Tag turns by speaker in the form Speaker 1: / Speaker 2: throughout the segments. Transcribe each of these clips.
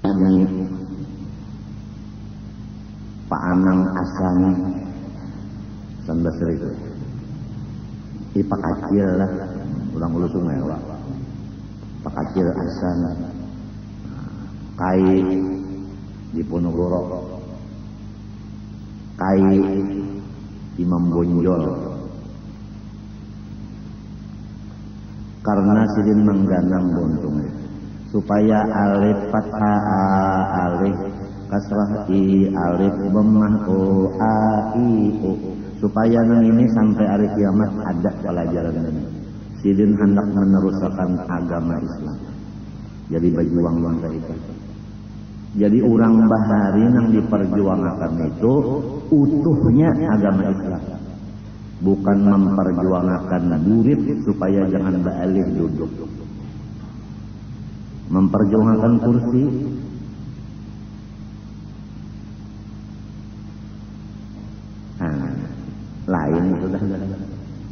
Speaker 1: Ini Pak Anang Asani sandas itu Pak Kacil lah orang Hulu Sungai lah Pak Kacil Asan Kai di Ponorogo Kai Imam Bonjol karena sidin mengganang buntung supaya alif fathah alif kasrah i alif dhammah o a i u supaya nang ini sampai hari kiamat ada pelajaran ini. Sidin hendak meneruskan agama Islam. Jadi berjuang bangsa itu. Jadi orang bahari yang diperjuangkan itu utuhnya agama Islam. Bukan memperjuangkan durib supaya jangan baalih duduk. Memperjuangkan kursi. Lain sudah.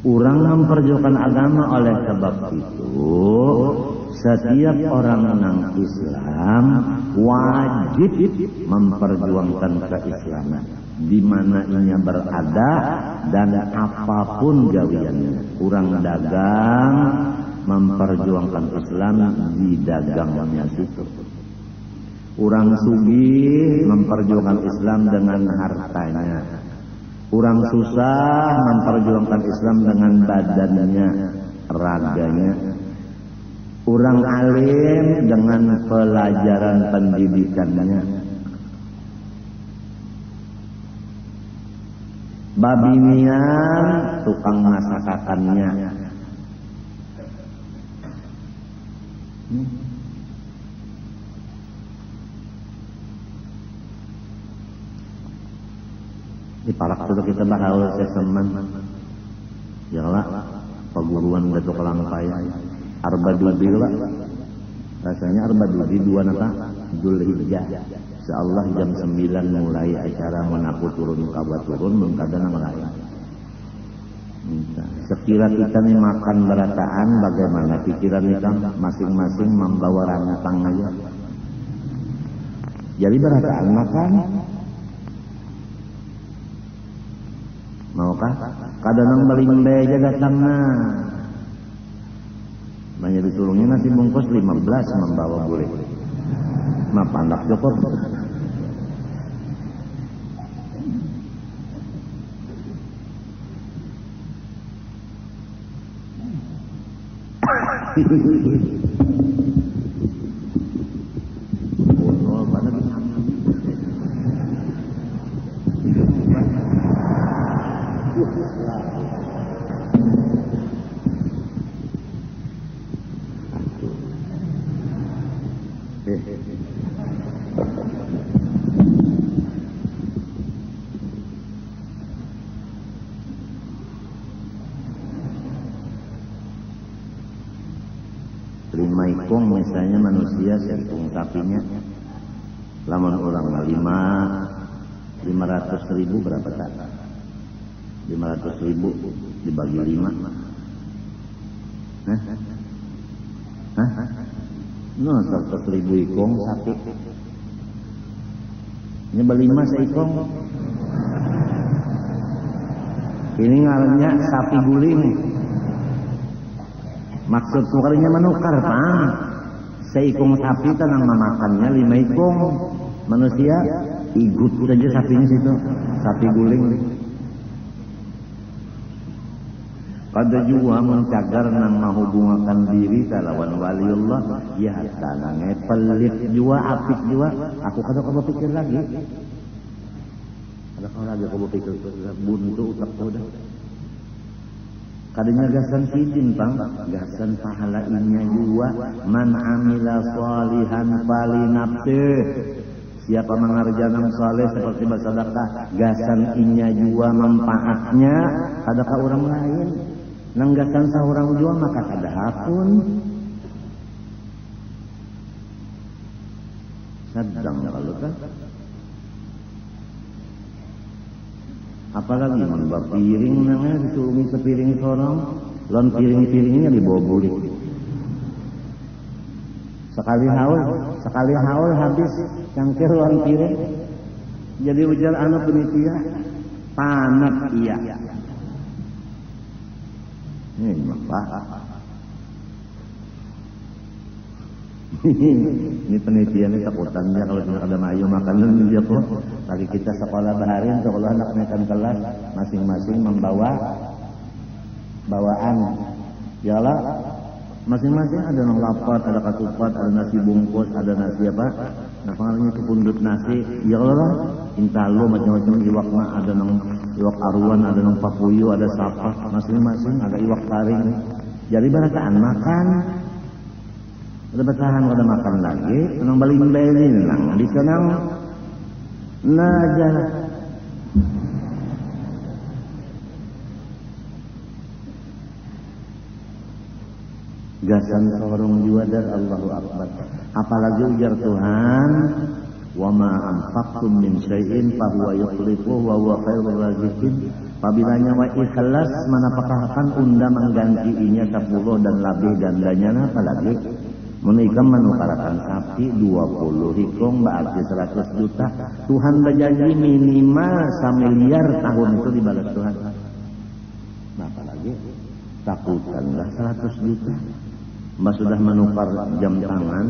Speaker 1: Orang memperjuangkan agama oleh sebab itu setiap orang yang Islam wajib memperjuangkan keislaman di mana ia berada dan apapun gawiannya. Orang dagang memperjuangkan Islam di dagangnya situ. Orang sugih memperjuangkan Islam dengan hartanya. Orang susah memperjuangkan Islam dengan badannya, raganya. Orang alim dengan pelajaran pendidikannya. Babinian tukang masakannya. Di parak sudah kita bakal seseman. Yalah, perguruan Datuk Lampai. Arba Dudi lah. Rasanya Arba Dudi 2 nata Dzulhijjah. Insyaallah jam 9 mulai acara menaku turun kabar turun mengkadana mulai. Sekira kita nih makan berataan bagaimana pikiran kita masing-masing membawa rantang aja. Jadi berataan makan. Maukah? Kadang baling beja datangnya. Banyak ditulungnya nasi bungkus 15 membawa boleh. Mah pandak jokor. Lima ikung misalnya manusia seikung sapinya lamun orang 500.000 berapa tak? 500.000 dibagi 5. Hah? No, 100.000 ikung sapi. Ini berlima seikung. Ini ngarannya sapi guling. Maksud tukarnya menukar, Pak. Seikung sapi tenang memakannya 5 ikung. Manusia igut saja sapinya situ. Sapi guling. Kada juga mencagar nang mahubungakan diri kalawan waliullah ya tanang pelit juga apik juga. Aku kada kau pikir lagi. Kada kau lagi kau pikir buntu utak udah. Kadanya gasan sidin Bang, gasan pahala inya juga man amila salihan fali nafsih. Siapa mengerjakan saleh seperti bersedekah, gasan inya juga manfaatnya kadakah orang lain. Nang gasan saurang juga maka kada hakun. Sedang kalau kan. Apalagi membawa piring namanya disulungi sepiring sorong, lon piring-piringnya dibawa bulik. Sekali haus sekali haul habis cangkir uang piring. Jadi ujar anu penitia panat iya. Ini Pak. Ini penelitian ini takutan dia kalau tidak ada mayu makanan dia kok. Lagi kita sekolah baharin kalau anak naikkan kelas masing-masing membawa bawaan. Yalah masing-masing ada nang lapat, ada katupat, ada nasi bungkus, ada nasi apa? Nah pengaruhnya kepundut nasi. Ya Allah, intalo macam-macam iwak mah ada nang iwak aruan, ada nang papuyu, ada sapa, masing-masing ada iwak taring. Jadi barakaan makan. Ada bertahan kada makan lagi, nang baling-baling nang di sana naja. Gasan sorong juadar Allahu Akbar. Apalagi ujar Tuhan, wa ma anfaqtum min syai'in fa huwa yukhlifuhu wa huwa khairur raziqin. Apabila nyawa ikhlas manapakahakan unda menggantiinya 10 dan lebih gandanya apalagi menikam menukarakan sapi 20 hikung berarti 100 juta. Tuhan berjanji minimal 1 miliar tahun itu dibalas Tuhan. Nah apalagi takutanlah 100 juta. Mbak sudah menukar jam tangan.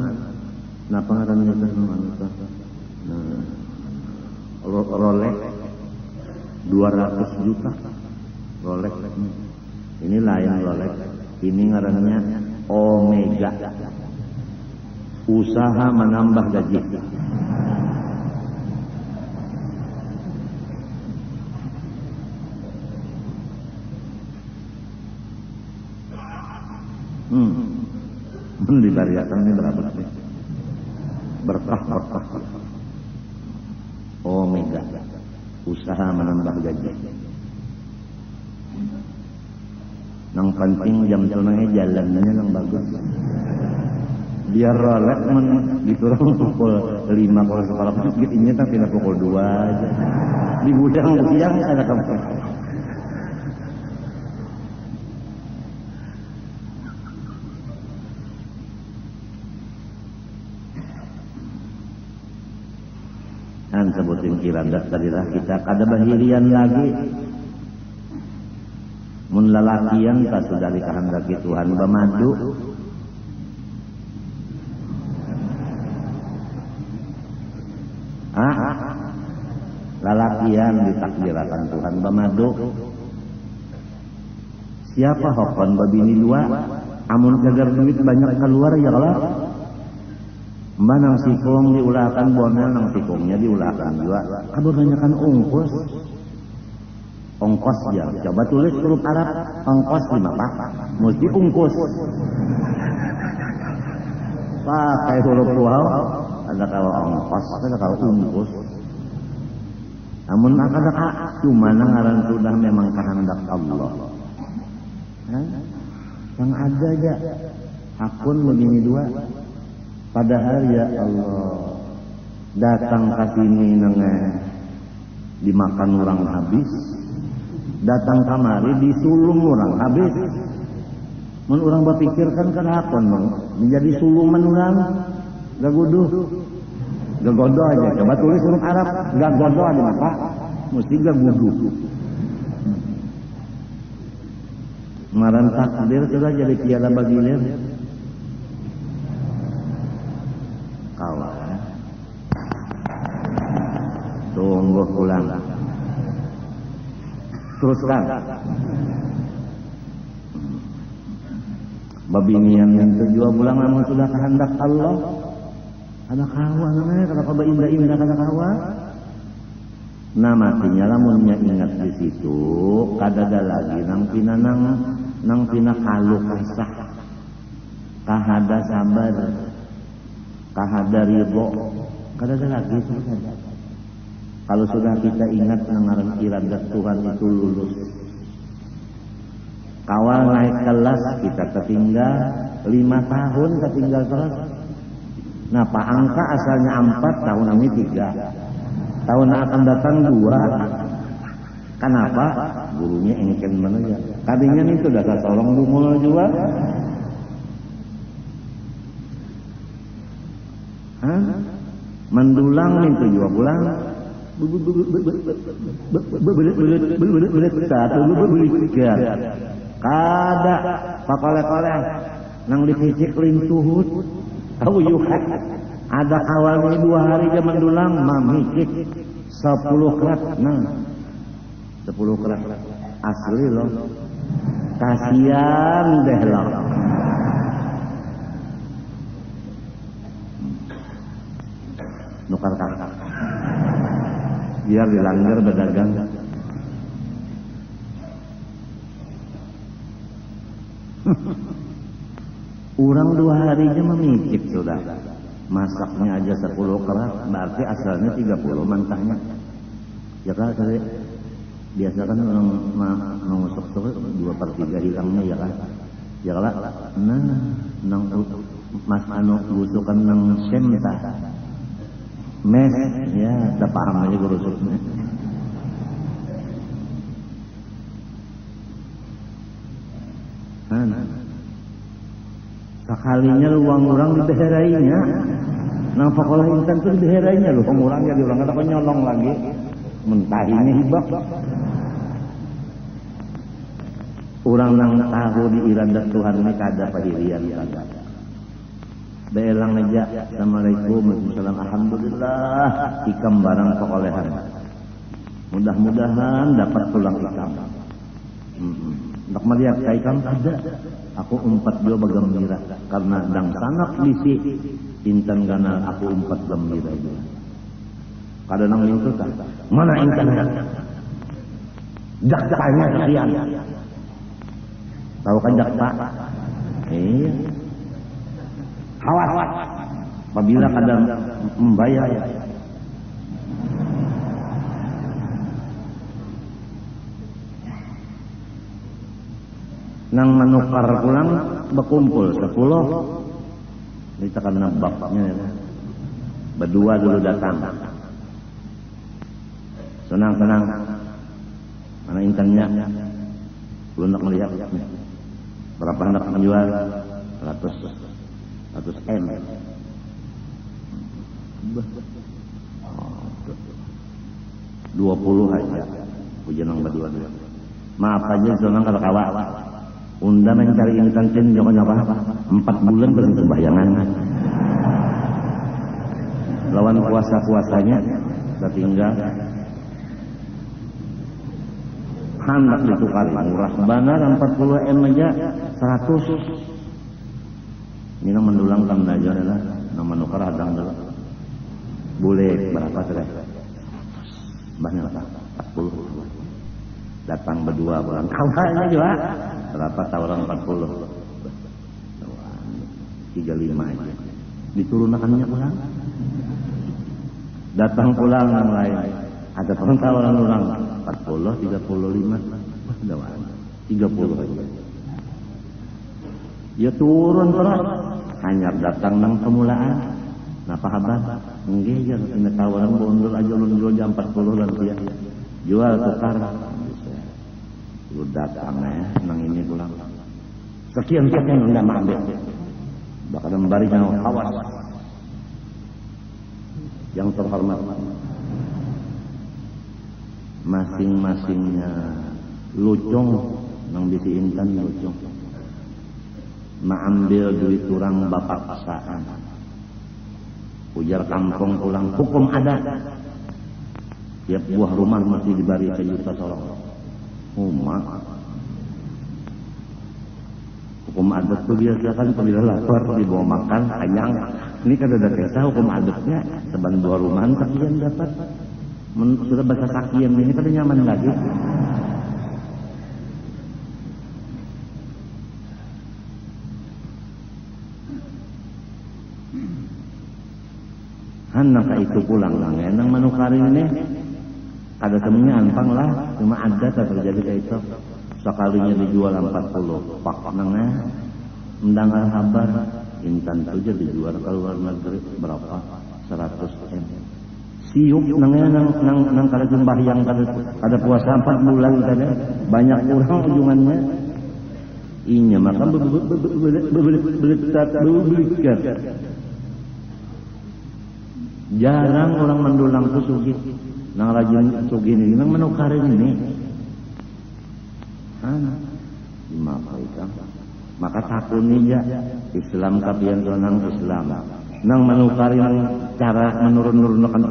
Speaker 1: Nah pengarannya itu menukar. Nah, Rolex 200 juta. Rolex ini lain Rolex. Ini ngarannya Omega. Usaha menambah gaji. Dibariakan ini berapa sih? Berkah. Omega. Usaha menambah gaji. Nang penting jam tunai jalannya nang bagus. Biar Rolex diturun pukul 5 kalau sekolah masjid ini tak pindah pukul 2 aja. Di gudang siang ada kampung. Kan sebutin kiradat tadilah kita kada bahirian lagi. Mun lalakian tak sudah dikehendaki Tuhan bamadu. Lalakian ditakdirakan Tuhan bamadu. Siapa hokon babini 2 amun kagar duit banyak keluar ya Allah. Mbak nang sikung diulahkan bonel nang sikungnya diulahkan juga. Kabur banyakan ongkos ya. Coba tulis huruf Arab ongkos 5 Pak. Mesti ungkus. Pakai huruf waw ada kalau ongkos ada kalau ungkus. Namun ada cuma ngaran sudah memang kehendak Allah. Yang ada aja akun begini 2. Padahal ya Allah datang ke sini dimakan orang habis, datang kamari disulung orang habis. Mun orang berpikirkan kan akon menjadi suluman orang gaguduh. Gagodo aja, coba tulis huruf Arab, gagodo aja Pak, mesti gaguduh. Ngaran takdir sudah jadi tiada bagilir. Kawan, tunggu pulang. Teruskan. Babinian yang tujuan pulang namun sudah kehendak Allah. Ada kawan namanya kalau indah-indah ada kawan. Nah matinya lamunnya ingat di situ, kadada lagi nang pina kalu kasah, kahada sabar, kahada ridho, kadada lagi itu. Kalau sudah kita ingat ngaran iradat Tuhan itu lulus. Kawal naik kelas kita ketinggal 5 tahun ketinggal kelas. Nah Pak angka asalnya 4 tahun ini 3. Tahun akan datang 2. Kenapa? Gurunya engken mana ya? Tadinya itu dasar sorong bungul juga. Mendulang itu juga pulang. Kada pakoleh-koleh nang dicicik lintuhut. Tahu yuhat. Ada kawannya 2 hari dia mendulang mamikik 10 kerat. Nah 10 kerat asli loh. Kasian deh loh. Nukar kakak biar dilanggar berdagang. Orang 2 harinya memicik sudah. Masaknya aja 10 kerat, berarti asalnya 30 mantahnya. Ya kan, biasa kan orang mengusuk tuh 2/3 hilangnya ya kan. Ya kan, nah, nang mas anu gusukan nang semta. Mes, ya, udah paham aja gurusuknya. Sekalinya luang orang dibeherainya. Nang pakolah intan tuh dibeherainya luang orang jadi orang kata nyolong lagi. Mentahinya hibak. Orang nang tahu di irada Tuhan ini kada pahirian kada. Beelang aja. Assalamualaikum warahmatullahi wabarakatuh. Alhamdulillah ikam barang perolehan. Mudah-mudahan dapat tulang ikam. Nak melihat ikam ada. Aku umpat dia bergembira karena dang sanak bisi intan ganal aku umpat gembira dia. Kada nang itu kan. Mana intannya? Jakanya sekian. Tahu kan jakta? Iya. Awas. Apabila kadang membayar. Nang menukar pulang berkumpul 10. Ini tekan nabaknya ya. Berdua dulu datang. Senang-senang. Mana intannya? Belum nak melihat. Berapa hendak menjual? 100 M. 20 aja. Pujian yang berdua. Maaf aja senang kalau kawan. Unda mencari intan cen jangan apa 4 bulan berhenti sembayangan. Lawan puasa-puasanya tertinggal. Hendak ditukar murah benar 40 M aja 100. Ini nang mendulang kan aja lah. Nang menukar hadang dulu. Boleh berapa teh? Banyak 40. Datang berdua pulang kawannya juga. Berapa tawaran 40? 35 aja. Diturunkannya pulang. Datang pulang yang lain. Ada tawaran ulang 40, 35. Ada 30 aja. Dia turun terus. Hanya datang nang pemulaan. Napa kabar? Enggak ya, kena tawaran bondol aja ulun jual jam 40 dan dia. Jual tukar. Lu datang nang ini pulang. Sekian-sekian yang enggak ambil. Bakal membarinya awas. Yang terhormat. Masing-masingnya lucung nang bisi intan lucung. Ambil duit kurang bapak paksaan. Ujar kampung pulang hukum ada. Tiap buah rumah mesti diberi 1 juta solong. Hukum adat itu biasa kan apabila lapar dibawa makan kenyang. Ini kan ada desa hukum adatnya seban 2 rumah sakian dapat. Sudah bahasa sakian ini kan nyaman lagi. Anak itu pulang lang nang manukarin ini ada semuanya ampang lah, cuma ada terjadi kayak itu. Sekalinya dijual 40 pak nangnya mendengar kabar intan saja dijual ke luar negeri berapa 100 M. Siup nangnya nang kada sembahyang kada puasa 4 bulan kada banyak orang ujungannya. Inya maka belikat. Jarang orang mendulang tuh sugih. Nang rajin sugih ini, nang menukarin ini. Maka takuni ya Islam kapian nang Islam. Nang menukarin cara menurun-nurunkan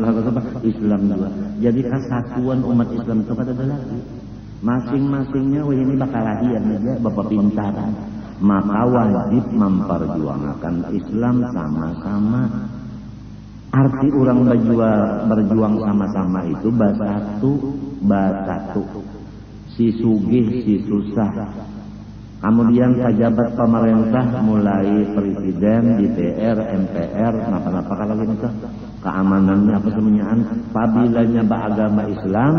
Speaker 1: Islam juga. Jadi kesatuan umat Islam itu kada ada lagi. Masing-masingnya ini bakal lahian aja bapak pintaran. Maka wajib memperjuangkan Islam sama-sama. Arti orang berjuang sama-sama itu basatu. Si sugih, si susah. Kemudian pejabat pemerintah mulai presiden, DPR, MPR, apa-apa kalau gitu. Keamanannya apa semuanya. Pabilanya beragama Islam,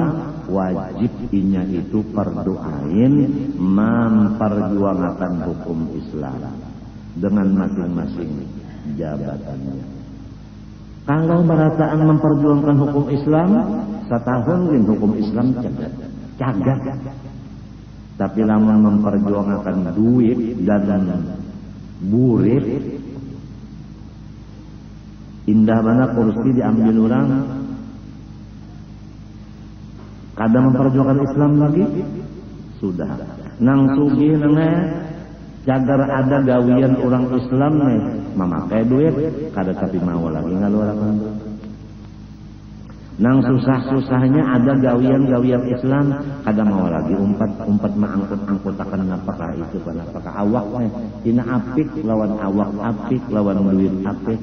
Speaker 1: wajib inya itu perdoain memperjuangkan hukum Islam dengan masing-masing jabatannya. Kalau merasaan memperjuangkan hukum Islam, setahun hukum Islam cagat. Tapi lama memperjuangkan duit dan burit, indah mana kursi diambil orang. Kadang memperjuangkan Islam lagi, sudah. Nang sugih nene, jagar ada gawian orang Islam nih, memakai duit, kada tapi mau lagi ngaluarakan. Nang susah-susahnya ada gawian-gawian Islam, kada mau lagi umpat mangangkut akan apakah itu apakah awaknya tina apik lawan awak apik lawan duit apik.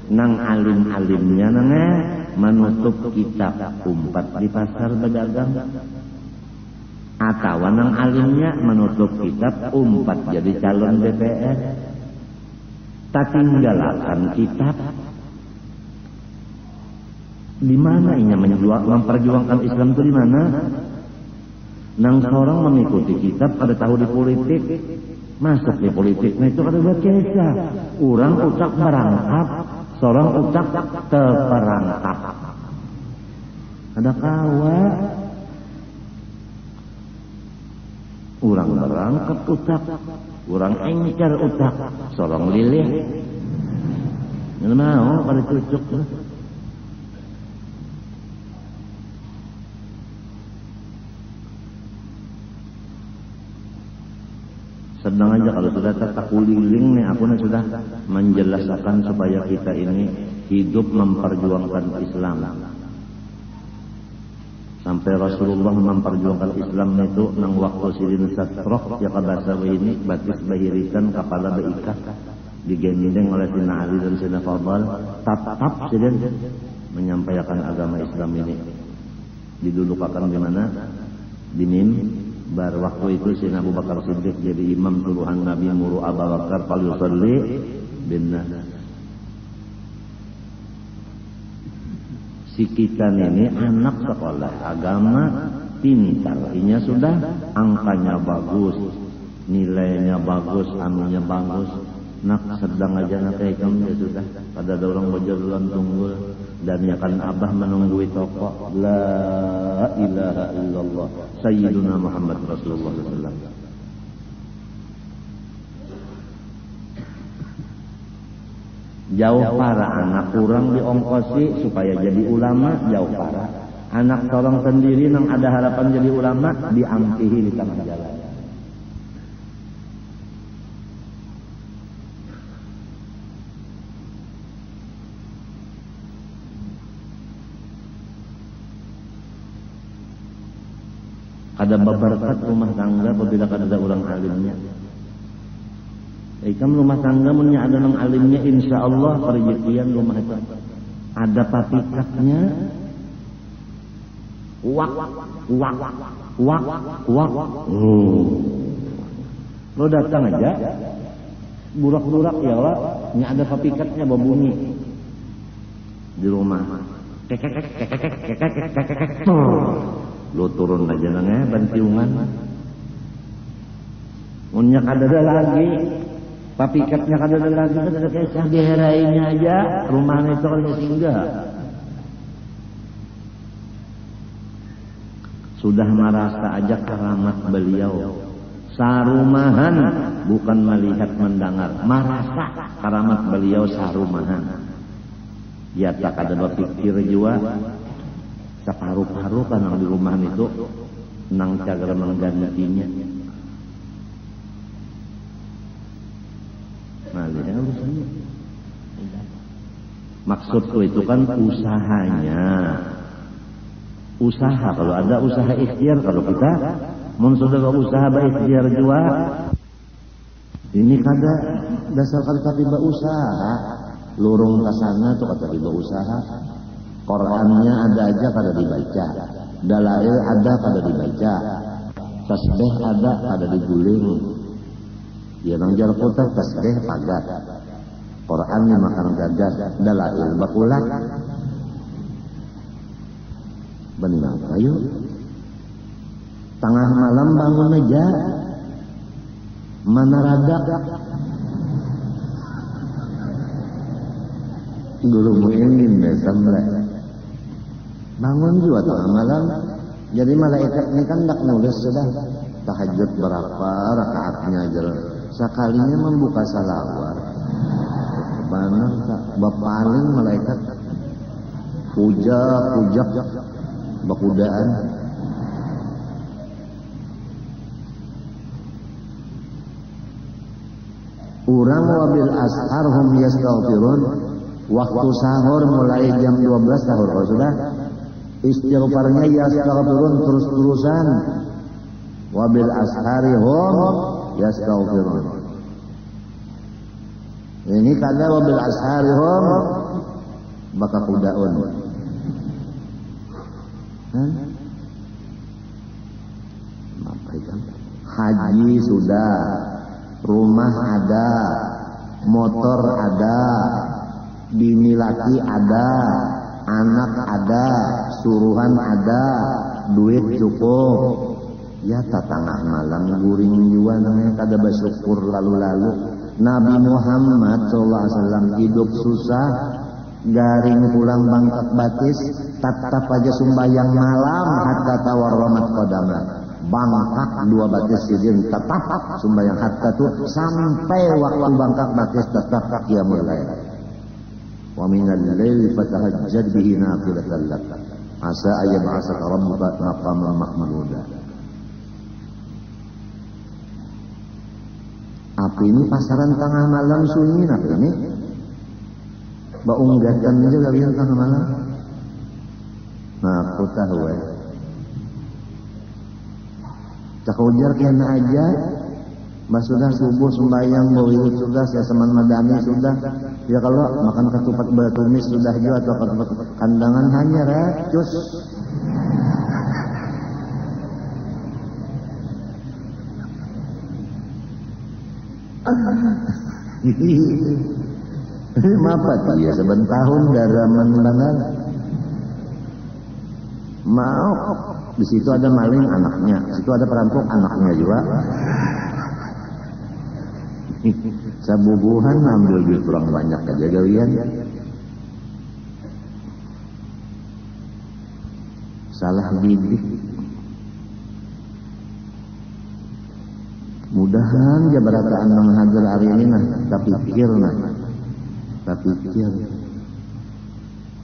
Speaker 1: Nang alim-alimnya nenge menutup kitab umpat di pasar berdagang, atau nang alimnya menutup kitab umpat jadi calon DPR. Tak tinggalkan kitab. Di mana inya memperjuangkan Islam itu di mana? Nang seorang mengikuti kitab pada tahu di politik, masuk di politik, nah itu ada buat kisah. Orang ucap merangkap, seorang ucap terperangkap. Ada kawa, orang berangkap ucap, orang engker ucap, seorang lilih. Nggak mau pada cucuk. Sedang aja kalau sudah tertakuliling nih, aku sudah menjelaskan supaya kita ini hidup memperjuangkan Islam. Sampai Rasulullah memperjuangkan Islam itu nang waktu sidin satroh ya kabasa ini batis bahirikan kepala beikat digendeng oleh Sina Ali dan Sina Fadal, tatap sidin menyampaikan agama Islam ini. Didulukakan di mana? Di Mim. Bar waktu itu Sina Abu Bakar Siddiq jadi imam suruhan Nabi muru Abu Bakar fal yusalli binnas. Si kita ini anak sekolah agama pintar, inya sudah angkanya bagus, nilainya bagus, anunya bagus. Nak sedang aja nak kayak kamu ya sudah pada ada orang berjalan tunggul dan ya kan abah menunggui toko la ilaha illallah sayyiduna Muhammad Rasulullah sallallahu alaihi wasallam. Jauh para anak kurang diongkosi supaya jadi ulama, jauh para anak seorang sendiri yang ada harapan jadi ulama diampihi di tengah jalan. Ada berkat rumah tangga apabila ada orang alimnya. Ikam rumah tangga punya ada orang alimnya, insya Allah perjekian rumah itu. Ada papikatnya, wak. Lo datang aja, burak-burak ya Allah, nya ada papikatnya berbunyi di rumah. Lo turun aja nangnya bantiungan. Munnya kadada lagi, papikatnya kadada lagi, kadada kisah diherainya aja, rumahnya itu kalau singgah. Sudah merasa aja keramat beliau. Sarumahan bukan melihat mendengar, merasa keramat beliau sarumahan. Ya tak ada berpikir juga separuh-paruh kan di rumah itu nang cagar menggantinya. Nah, ini kan urusannya. Maksudku itu kan usahanya. Usaha, kalau ada usaha ikhtiar, kalau kita mun sudah usaha ikhtiar juga. Ini kada dasarkan tiba usaha, lurung ke sana tuh kata tiba usaha. Qurannya ada aja kada dibaca, dalail ada kada dibaca, tasbih ada kada diguling. Ya nang jar putar tasbih pagat. Quran ni makan gagas, dalail bakulat. Benar kayu. Tengah malam bangun aja. Mana radak? Guru muingin besamre. Bangun juga tengah malam. Jadi malaikat ini kan tak nulis sudah tahajud berapa rakaatnya aja. Sekalinya membuka salawat. Mana bapaling malaikat puja bakudaan. Urang wabil ashar hum yastaghfirun. Waktu sahur mulai jam 12 sahur. Kalau sudah istighfarnya yastaghfirun terus-terusan. Wabil ashari hum yastaghfirun. Ini kada wabil ashari hum baka kudaun. Haji sudah, rumah ada, motor ada, bini laki ada, anak ada, suruhan ada, duit cukup. Ya tatangah malam guring juga namanya kada bersyukur lalu-lalu. Nabi Muhammad SAW hidup susah, garing pulang bangkat batis, tatap aja sumbayang malam hatta tawarramat qadama. Bangkak dua batis sidin tetap sumbayang hatta tuh sampai waktu bangkak batis tetap qiyamul lail. Wa minal laili fatahajjad bihi nafilatan lak. Asa ayyab'asaka rabbuka maqaman mahmuda. Api ini pasaran tengah malam sunyi apa ini? Baunggatan aja kalian tengah malam. Nah, aku tahu ya. Cak ujar kena aja. Mas sudah subuh sembahyang bawihut sudah, saya seman madani sudah. Ya kalau makan ketupat bertumis sudah juga atau ketupat kandangan hanya recus. Mapat ya sebentahun daraman banget. Mau di situ ada maling anaknya, di situ ada perampok anaknya juga. Sabubuhan ambil duit kurang banyak aja galian. Salah didik. Mudahan jabarataan menghajar hari ini nah, tapi pikir.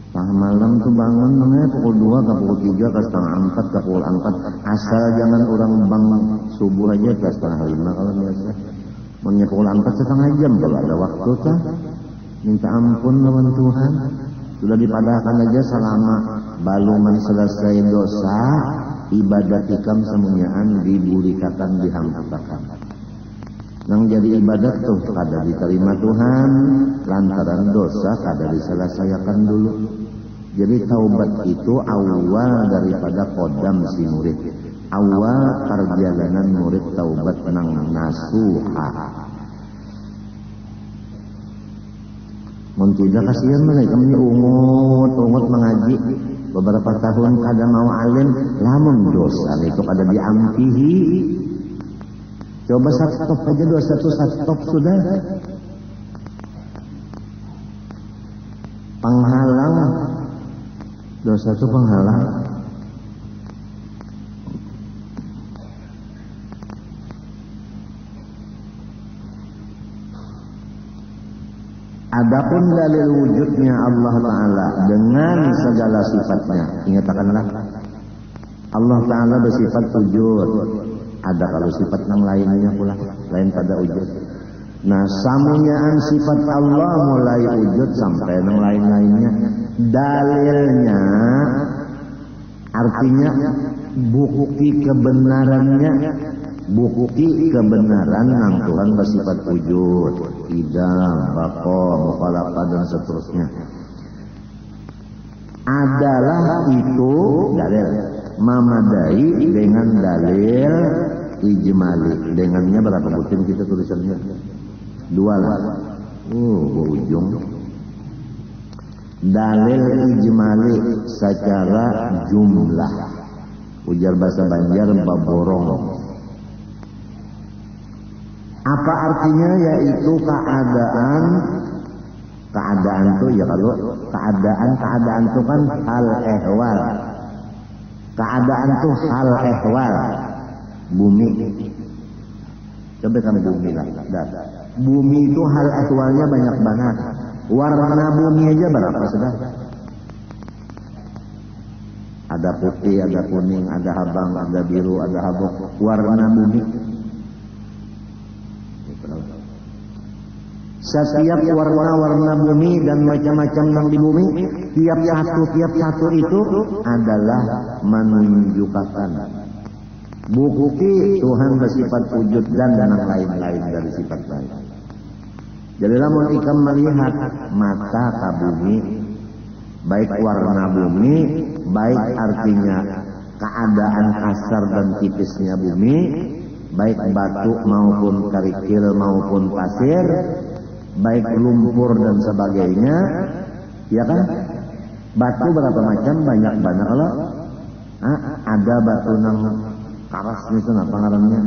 Speaker 1: Tengah malam tuh bangun namanya pukul 2 ke pukul 3 ke setengah 4 ke pukul 4. Asal jangan orang bang subuh aja ke setengah 5 kalau biasa. Maunya pukul 4 setengah jam kalau ada waktu tah. Minta ampun lawan Tuhan. Sudah dipadahkan aja selama baluman selesai dosa. Ibadat ikam semuanyaan diburikakan dihamputakan. Nang jadi ibadat tuh kada diterima Tuhan lantaran dosa kada diselesaikan dulu. Jadi taubat itu awal daripada kodam si murid. Awal perjalanan murid taubat nang nasuha. Mun tidak kasihan mereka ungut mengaji. Beberapa tahun kada mau alim, lamun dosa itu kada diampihi. Coba stop aja dosa itu stop sudah. Penghalang dosa itu penghalang. Adapun dalil wujudnya Allah Ta'ala dengan segala sifatnya, ingatkanlah Allah Ta'ala bersifat wujud. Ada kalau sifat yang lainnya pula, lain pada wujud. Nah, samunyaan sifat Allah mulai wujud sampai yang lain-lainnya. Dalilnya, artinya bukti kebenarannya, bukti kebenaran nang Tuhan bersifat wujud, idam, baqa, mukhalafah dan seterusnya. Adalah itu dalil mamadai dengan dalil ijmali. Dengannya berapa butir kita tulisannya? 2 lah. Berujung. Dalil ijmali secara jumlah. Ujar bahasa Banjar baborong. Apa artinya? Yaitu keadaan tuh ya, kalau keadaan tuh kan hal ehwal. Keadaan tuh hal ehwal. Bumi. Coba kan bumi lah. Bumi itu hal ehwalnya banyak banget. Warna bumi aja berapa sudah? Ada putih, ada kuning, ada habang, ada biru, ada habuk. Warna bumi. Setiap warna-warna bumi dan macam-macam yang di bumi, tiap satu itu adalah menunjukkan bukti Tuhan bersifat wujud dan yang lain-lain dari sifat lain. Jadi lamun ikam melihat mata ke bumi, baik warna bumi, baik artinya keadaan kasar dan tipisnya bumi, baik batu maupun kerikil maupun pasir, baik lumpur dan sebagainya, ya kan? Batu berapa macam? Banyak banget loh. Ada batu nang karas itu apa ngarannya?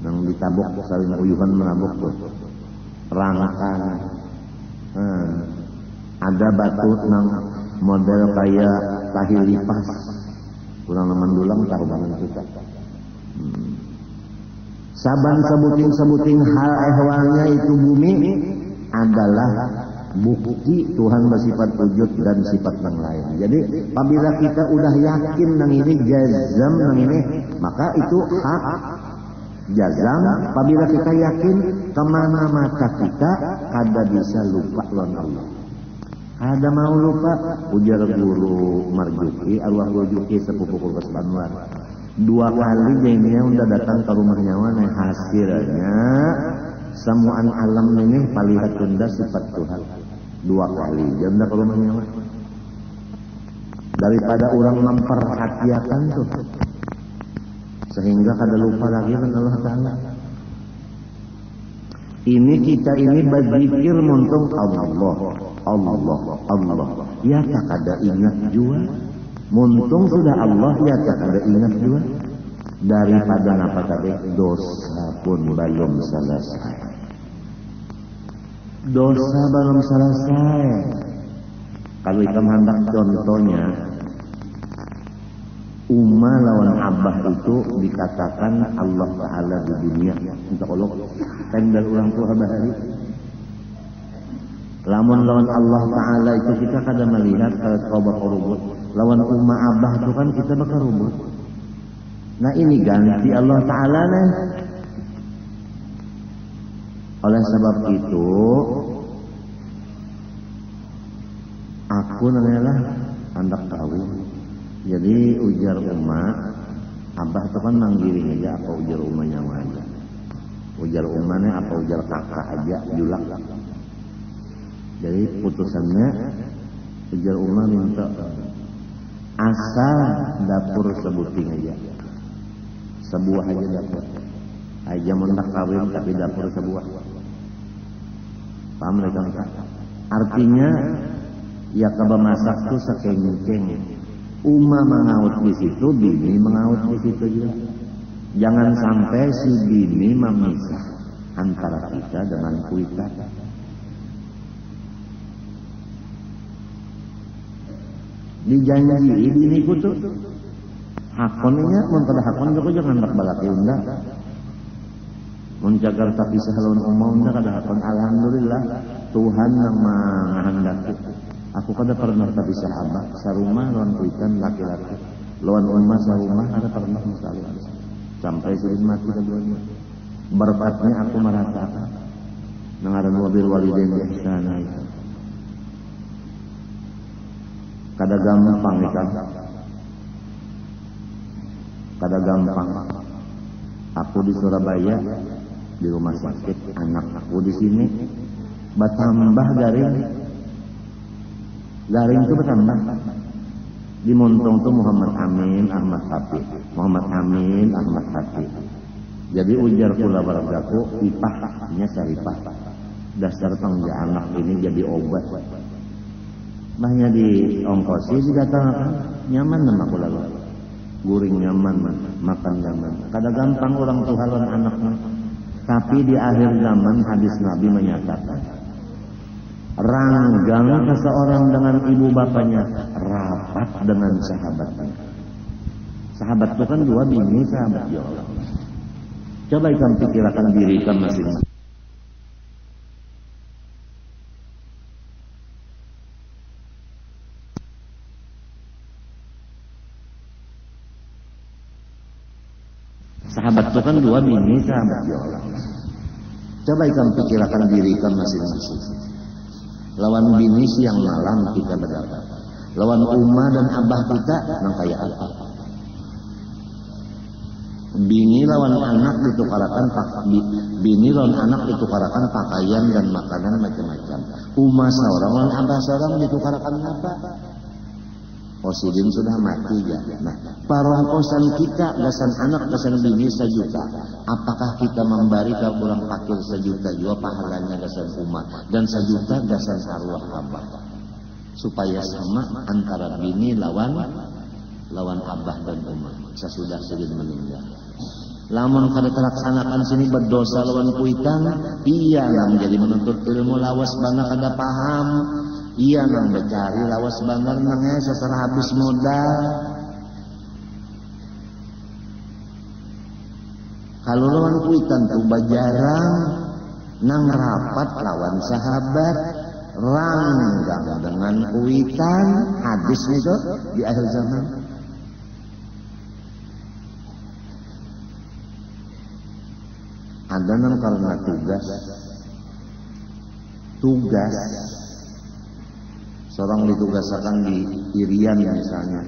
Speaker 1: Nang ditabuk saling uyuhan menabuk tuh. Rangkan. Ada batu nang model kayak tahi lipas. Kurang leman dulang tahu banget kita. Saban sebuting hal ehwalnya itu bumi adalah bukti Tuhan bersifat wujud dan sifat yang lain. Jadi apabila kita udah yakin nang ini jazam nang ini, maka itu hak jazam. Apabila kita yakin, kemana mata kita kada bisa lupa lawan Allah. Ada mau lupa, ujar guru Marjuki, arwah Marjuki sepupu Kulkas Banwar. 2 kali jadinya udah datang ke rumahnya wana, hasilnya semuaan alam ini palihat tunda sifat Tuhan. 2 kali dia udah ke rumahnya wana. Daripada orang memperhatikan tuh, sehingga kada lupa lagi dengan Allah Ta'ala. Ini kita ini berzikir muntung Allah. Ya tak ada ingat juga. Muntung sudah Allah, ya tak ada ingat juga. Daripada apa tadi? Dosa pun belum selesai. Dosa belum selesai. Kalau kita hendak contohnya, Umma lawan Abah itu dikatakan Allah Ta'ala di dunia. Untuk Allah, tendal orang tua bahari. Lamun lawan Allah Ta'ala itu kita kadang melihat kalau kau bakal rubut. Lawan Umma Abah itu kan kita bakal rubut. Nah ini ganti Allah Ta'ala nih. Oleh sebab itu, aku nanyalah hendak tahu. Jadi ujar Umma, Abah itu kan manggiring aja apa ujar Ummanya aja. Ujar Ummanya apa ujar kakak aja, julak. Jadi putusannya ujar Umma minta asal dapur sebuting aja. Sebuah aja dapur. Aja mendak kawin tapi dapur sebuah. Paham mereka? Artinya ya kaba masak tuh sekenceng. Umma mengaut di situ, bini mengaut di situ juga. Jangan sampai si bini memisah antara kita dengan kuita. Dijanji bini kutu hakonnya mun kada hakon juga jangan hendak balaki unda. Mun jagar tapi sahalun umumna kada hakon alhamdulillah Tuhan yang menghendaki. Aku kada pernah tapi sahabat sarumah lawan kuitan laki-laki lawan ummah sarumah ada pernah misalnya sampai sudah mati keduanya. Berkatnya aku merasakan nangaran wabil walidain ihsana itu. Kada gampang ikan. Kada gampang. Aku di Surabaya di rumah sakit, anak aku di sini bertambah garing itu bertambah. Di Montong tuh Muhammad Amin Ahmad Hafiz, Muhammad Amin Ahmad Hafiz. Jadi ujar pula barangku ipahnya saripah. Dasar tangga anak ini jadi obat. Mahnya di ongkosi dikatakan nyaman nama aku lalu. Guring nyaman, makan nyaman. Kada gampang orang tua lawan anaknya. Tapi di akhir zaman hadis Nabi menyatakan ranggang seseorang dengan ibu bapaknya rapat dengan sahabatnya. Sahabat itu kan dua bini sahabat ya Allah. Coba ikan pikirkan diri ikan masing-masing. Sahabat itu kan dua bini sahabat ya Allah. Coba ikan pikirkan diri ikan masing-masing. Lawan bini siang malam kita berdapat. Lawan umah dan abah kita nang kaya apa? Bini lawan anak ditukarakan bini lawan anak ditukarakan pakaian dan makanan macam-macam. Umah seorang lawan abah seorang ditukarakan apa? Osidin sudah mati ya. Nah, parongkosan kita gasan anak gasan bini sejuta. Apakah kita memberi ke orang fakir sejuta juga pahalanya gasan umat dan sejuta gasan arwah abah. Supaya sama antara bini lawan abah dan umat sesudah sedih meninggal. Lamun kada terlaksanakan sini berdosa lawan kuitan, iya nang jadi menuntut ilmu lawas bangga kada paham. Iya nang becari lawas banget nangnya seserah habis modal. Kalau lawan kuitan tuh bajarang nang rapat lawan sahabat ranggang dengan kuitan hadis itu di akhir zaman. Ada nang karena tugas seorang ditugaskan di Irian misalnya,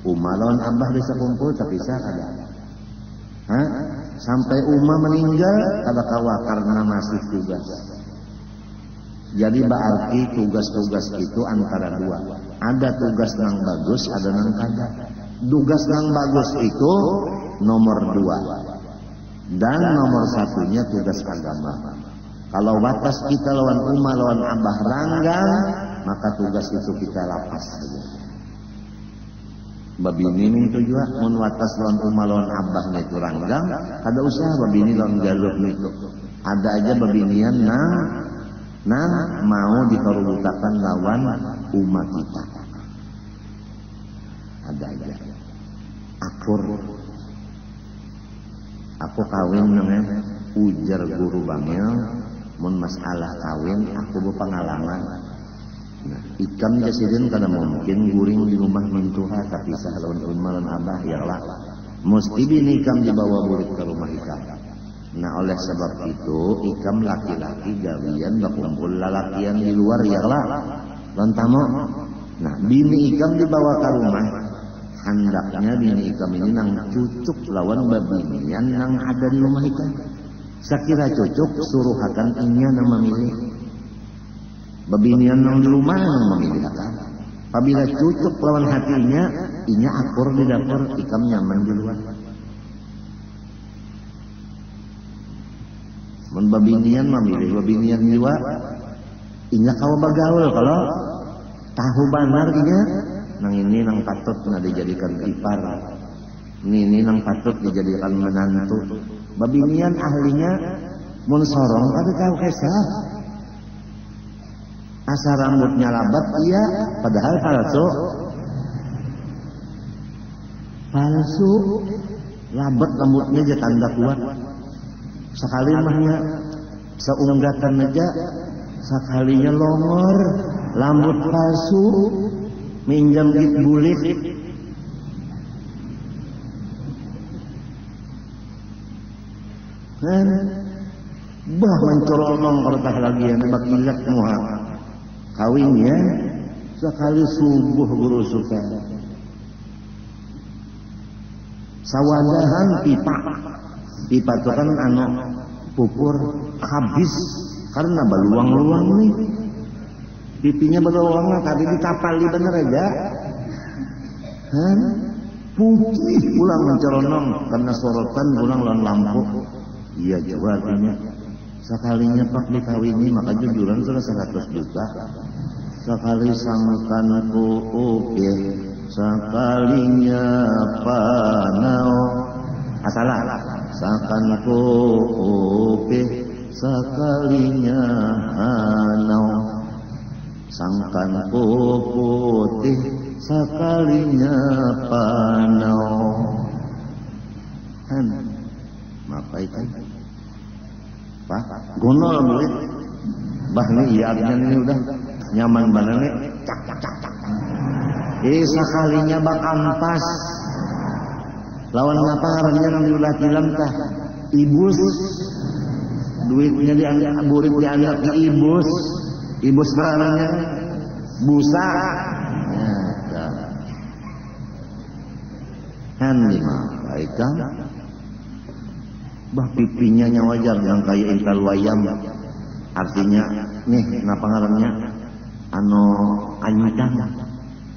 Speaker 1: umah lawan abah bisa kumpul tapi saya kada. Sampai umah meninggal kada kawa karena masih tugas. Jadi berarti tugas-tugas itu antara dua. Ada tugas nang bagus, ada nang kada. Tugas nang bagus itu nomor 2 dan nomor 1-nya tugas agama. Kalau batas kita lawan umah lawan abah ranggang, maka tugas itu kita lapas saja. Babini itu juga mun watas lawan umah lawan abahnya itu ranggang, kada usah babini lawan galuh itu. Ada aja babinian nang mau dikarubutakan lawan umah kita. Ada aja. Aku kawin dengan ujar guru bangil, mun masalah kawin aku berpengalaman. Nah, ikam jasidin kada mungkin guring di rumah mintuha tapi sahalun umalan abah ya lah. Mesti bini ikam dibawa murid ke rumah ikam. Nah, oleh sebab itu ikam laki-laki gawian berkumpul lalakian di luar ya lah. Lantamo. Nah, bini ikam dibawa ke rumah. Hendaknya bini ikam ini nang cucuk lawan babinian nang ada di rumah ikam. Sekira cucuk suruhakan inya nang memilih. Babinian nang di rumah nang memilih akan. Apabila cucuk lawan hatinya, inya akur di dapur, ikam nyaman di luar. Mun babinian memilih babinian jiwa, inya kawa bagaul kalau tahu benar inya, nang ini nang patut na dijadikan ipar. Ini nang patut dijadikan menantu. Babinian ahlinya mun sorong kada tahu kesah. Asal rambutnya labat iya, padahal palsu. Labat rambutnya aja tanda kuat. Sekali mahnya seunggatan aja sakalinya longor, rambut palsu, minjam git bulit. Kan bah mencolong kertas lagi yang bakilat muha kawinnya sekali subuh guru suka sawadahan pipa itu kan anu pupur habis karena beluang-luang nih pipinya beluang tadi ditapali bener aja kan putih pulang mencolong karena sorotan pulang lawan lampu. Iya juga artinya sekalinya pak dikawini maka jujuran sudah 100 juta sekali sangkanku oke sekalinya panau asalah sangkanku oke sekalinya hanau sangkanku putih sekalinya panau kan apa itu Pak, gunol murid. Bah nih iya ini udah nyaman banget nih. Cak. Sekalinya bak ampas. Lawan ngapa ngarannya nang diulah tilam tah? Ibus. Duitnya diangkat burik diangkat ke ibus. Ibus ngarannya busa. Ya, kan lima baik kan? Bah pipinya nya wajar yang kayak intal wayam artinya nih kenapa ngarannya anu anyang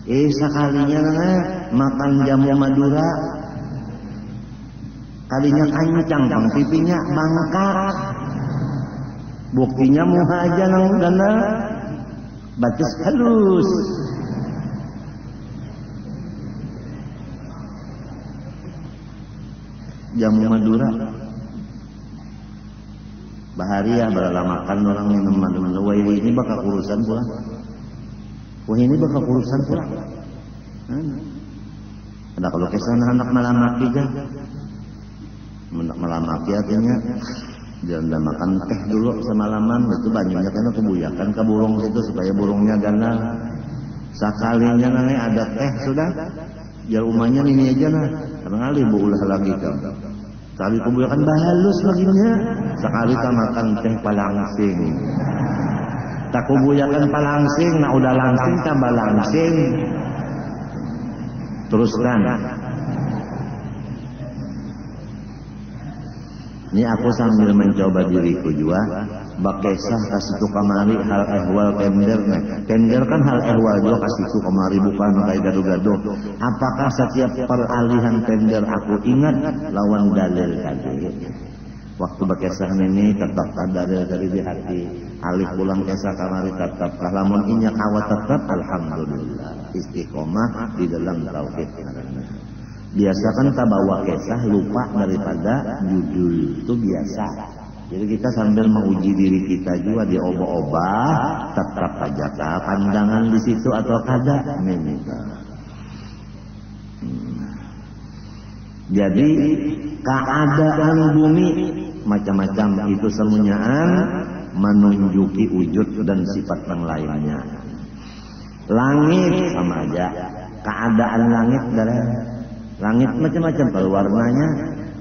Speaker 1: sekalinya makan jamu Madura kalinya anyang bang pipinya bangkak buktinya muha aja nang dana bacis halus jamu Madura baharia berala makan orang minuman wah ini bakal urusan pulang wah ini bakal urusan pulang ada kalau kesana anak malamaki kan anak malamaki artinya jangan makan teh dulu semalaman itu banyaknya karena kebuyakan ke burung itu supaya burungnya ganal sekalinya nanti ada teh sudah ya rumahnya ini aja nah karena ibu ulah lagi kan sekali kebuyakan bahalus laginya sekali tak makan teh palangsing tak kebuyakan palangsing nah udah langsing tambah langsing teruskan ini aku sambil mencoba diriku juga bakesah kasih tu kamari hal ehwal tender tender kan hal ehwal juga kasih tu kamari bukan kayak gaduh-gaduh apakah setiap peralihan tender aku ingat lawan dalil tadi waktu bakesah ini tetap dalil dari di hati alih pulang kesah kamari tetap lamun inya kawat tetap alhamdulillah istiqomah di dalam tauhid biasa kan tak bawa kesah lupa daripada judul itu biasa. Jadi kita sambil menguji diri kita juga di obah-obah tetap aja pandangan di situ atau kada memang. Jadi keadaan bumi macam-macam itu semuanyaan menunjuki wujud dan sifat yang lainnya. Langit sama aja keadaan langit dari langit macam-macam kalau warnanya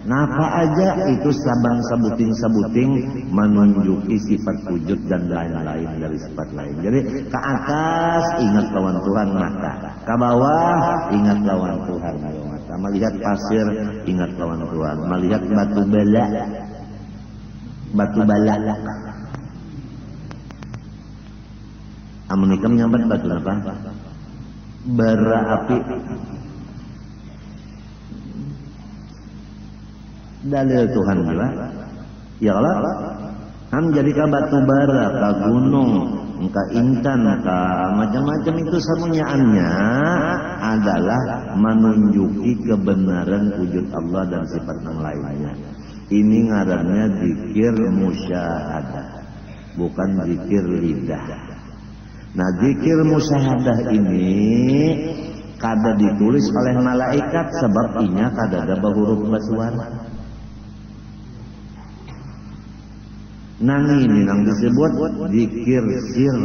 Speaker 1: napa aja itu sabang sebuting menunjuki sifat wujud dan lain-lain dari sifat lain. Jadi ke atas ingat lawan Tuhan mata, ke bawah ingat lawan Tuhan mata. Melihat pasir ingat lawan Tuhan, melihat batu bala. Amun ikam nyambat batu apa? Bara api. Dalil Tuhan juga ya Allah ham jadi ka batu bara ka gunung ka intan ka macam-macam itu semuanya adalah menunjuki kebenaran wujud Allah dan sifat yang lainnya. Ini ngarannya zikir musyahadah bukan zikir lidah. Nah zikir musyahadah ini kada ditulis oleh malaikat sebab inya kada ada huruf basuara. Nang ini nang disebut zikir sir.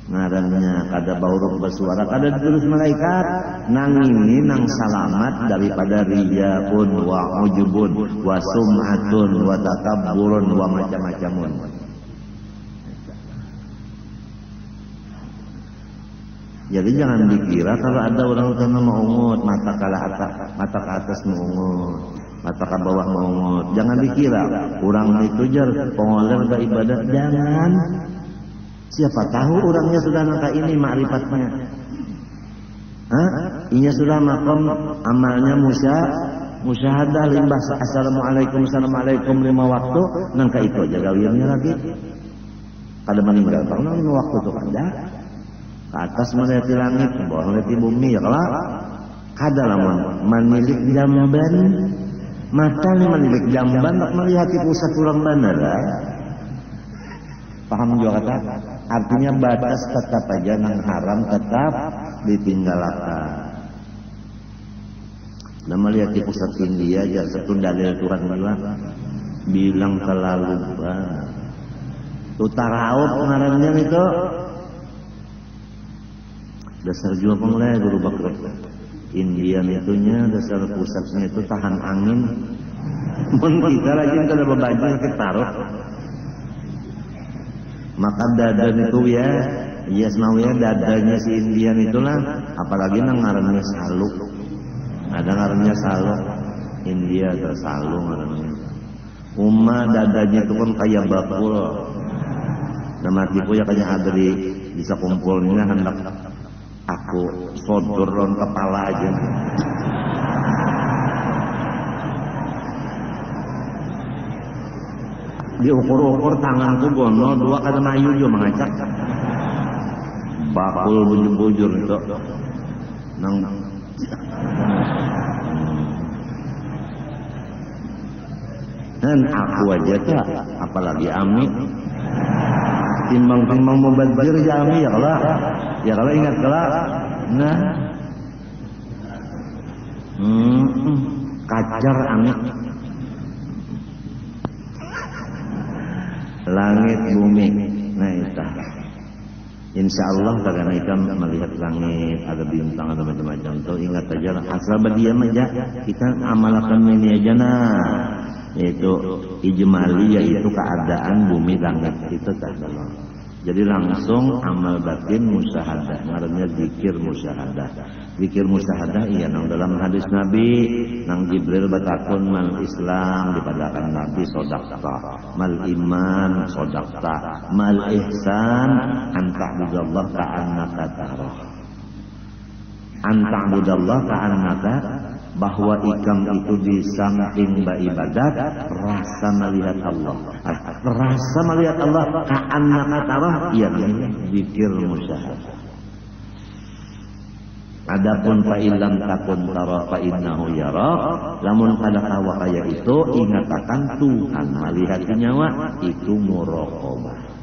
Speaker 1: Ngarannya kada bauruk bersuara, kada ditulis malaikat. Nang ini nang salamat daripada riyaun wa ujubun wa sum'atun wa takabburun wa macam-macamun. Jadi jangan dikira kalau ada orang sana meungut mata ke atas meungut, mata ke bawah meungut. Jangan dikira orang itu jar pengoler ke ibadah. Jangan. Siapa tahu orangnya sudah nangka ini ma'rifatnya. Inya sudah makom amalnya musyahadah limbah assalamualaikum 5 waktu nangka itu aja gawirnya lagi. Kada meninggal karena 5 waktu itu kada. Ke atas melihat langit, ke bawah melihat bumi, ya kalau kada lamun menilik jamban, mata menilik jamban, tak melihat pusat tulang bandar. Paham juga kata? Artinya batas tetap aja nang haram tetap ditinggalkan. Nah melihat pusat India aja satu dalil Tuhan bilang terlalu banget. Tutaraut ngarannya itu. Dasar juga pemulai guru bakar Indian itunya dasar pusatnya itu tahan angin. Mun kita lagi kada bebanjir ketaruh. Maka dadan itu ya, yes mau ya dadanya si Indian itulah, apalagi nang ngarannya salu. Ada ngarannya salu. India atau salu ngarannya. Dadanya itu kan kayak bakul. Nama tipu ya kayak ada bisa kumpulnya hendak aku sodoron kepala aja. Diukur-ukur tanganku gono 2 kada mayu jo mangacak. Bakul bujur-bujur itu. Nang dan aku aja tak, apalagi Ami. Timbang-timbang membazir ya Ami ya kalau. Ya kalau ingat kelak, nah, kacar anak, langit bumi, nah itu. Insya Allah karena kita melihat langit, ada bintang, ada macam-macam. Tuh ingat aja, asal berdiam aja, kita amalkan ini aja nah. Yaitu ijmali, yaitu keadaan bumi langit itu tak salah. Jadi langsung amal batin musyahadah, ngarannya zikir musyahadah. Zikir musyahadah iya nang dalam hadis Nabi, nang Jibril batakun mal Islam dipadakan Nabi sodakta, mal iman sodakta, mal ihsan anta'budallah ka'annaka tarah. Anta'budallah ka'annaka, bahwa ikam itu di samping ibadat rasa melihat Allah. Rasa melihat Allah ka'annaka tarah, iya zikir musyahadah. Adapun fa illam takun tarah fa innahu yara, lamun kada kawa kaya itu ingatakan Tuhan melihat nyawa itu muraqabah.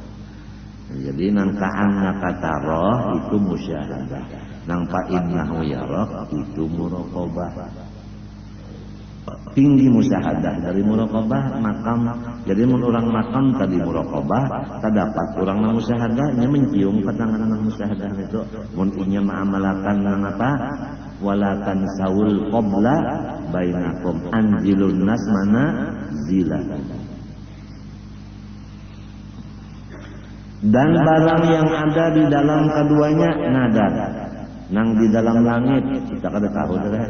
Speaker 1: Jadi nang ka'annaka tarah itu musyahadah. Nang fa innahu yara itu muraqabah. Tinggi musyahadah dari muraqabah makam. Jadi mun orang makam tadi muraqabah, terdapat orang nang musyahadahnya mencium patangan nang musyahadah itu. Mun inya ma'amalakan nang apa? Wala tansawul qabla bainakum anzilun nas mana zila. Dan barang yang ada di dalam keduanya nadar. Nang di dalam langit kita kada tahu dah.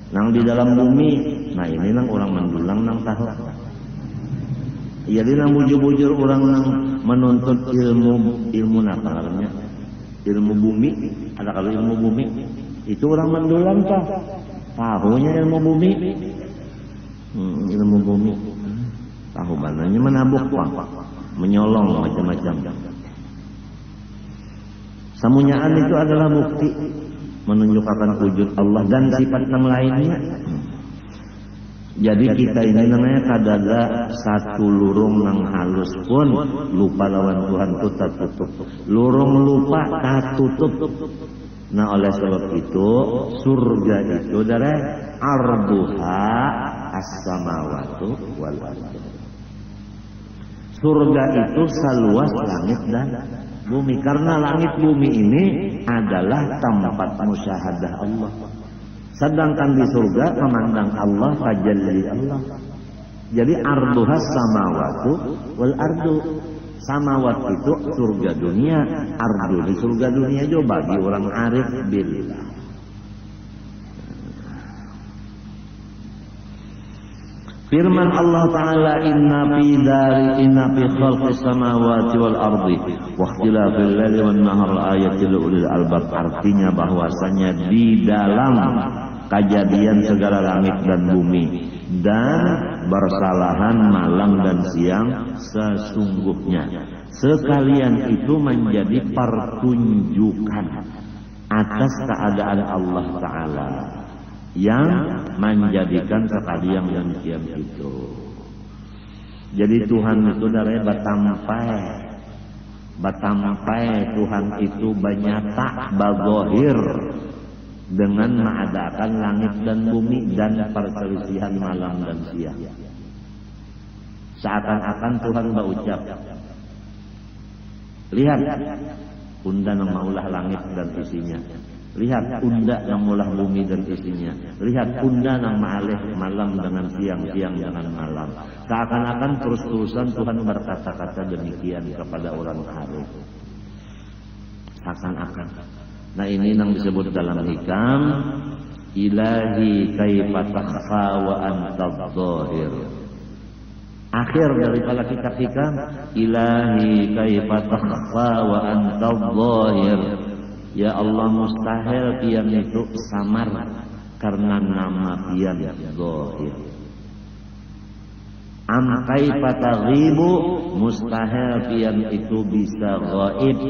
Speaker 1: Nang di dalam bumi, nah ini nang orang mendulang nang tahu. Jadi nang bujur-bujur orang nang menuntut ilmu apa namanya? Ilmu bumi, ada kalau ilmu bumi itu orang mendulang kah? Tahunya ilmu bumi. Ilmu bumi. Tahu mananya menabuk pak, menyolong macam-macam. Samunyaan itu adalah bukti menunjukkan wujud Allah dan sifat yang lainnya. Jadi kita ini namanya kadada satu lurung nang halus pun lupa lawan Tuhan itu tertutup. Lurung lupa tertutup. Nah oleh sebab itu surga itu dari arduha as-samawatu wal ardh. Surga itu seluas langit dan bumi, karena langit bumi ini adalah tempat musyahadah Allah. Sedangkan di surga memandang Allah, tajalli Allah. Jadi arduhas samawatu wal ardu. Samawat itu surga dunia, ardu di surga dunia juga bagi orang arif billah. Firman Allah Ta'ala, inna fi khalqis samawati wal ardi wa ikhtilafil laili wan nahar ayatil ulil albab. Artinya bahwasanya di dalam kejadian segala langit dan bumi dan bersalahan malam dan siang sesungguhnya sekalian itu menjadi pertunjukan atas keadaan Allah Ta'ala yang menjadikan sekalian dan siang itu. Jadi Tuhan itu dari batampai Tuhan itu banyata bagohir dengan mengadakan langit dan bumi dan perselisihan malam dan siang. Seakan-akan Tuhan berucap, lihat unda nang maulah langit dan isinya, lihat unda nang maulah bumi dan isinya, lihat unda nang ma'alih malam dengan siang, siang dengan malam. Seakan-akan terus-terusan Tuhan berkata-kata demikian kepada orang arif. Seakan-akan. Nah ini yang disebut dalam hikam, ilahi kaifa takhfa wa anta dhahir. Akhir daripada kitab hikam, ilahi kaifa takhfa wa anta dhahir. Ya Allah, mustahil pian itu samar karena nama pian dhahir. Am kaifa taghibu, mustahil pian itu bisa ghaib.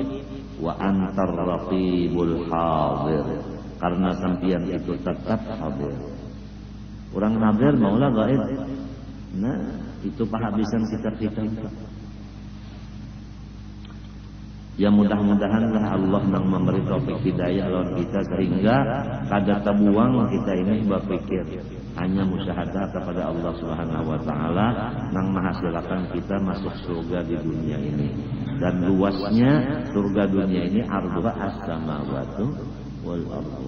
Speaker 1: Wa antar raqibul hadir, karena sampian itu tetap hadir. Orang hadir maulah gaib. Nah itu penghabisan kita. Ya mudah-mudahanlah Allah nang memberi taufik hidayah lawan kita sehingga kada terbuang kita ini berpikir hanya musyahadah kepada Allah Subhanahu wa taala nang menghasilkan kita masuk surga di dunia ini. Dan luasnya surga dunia ini arduha as-samawatu wal ardu.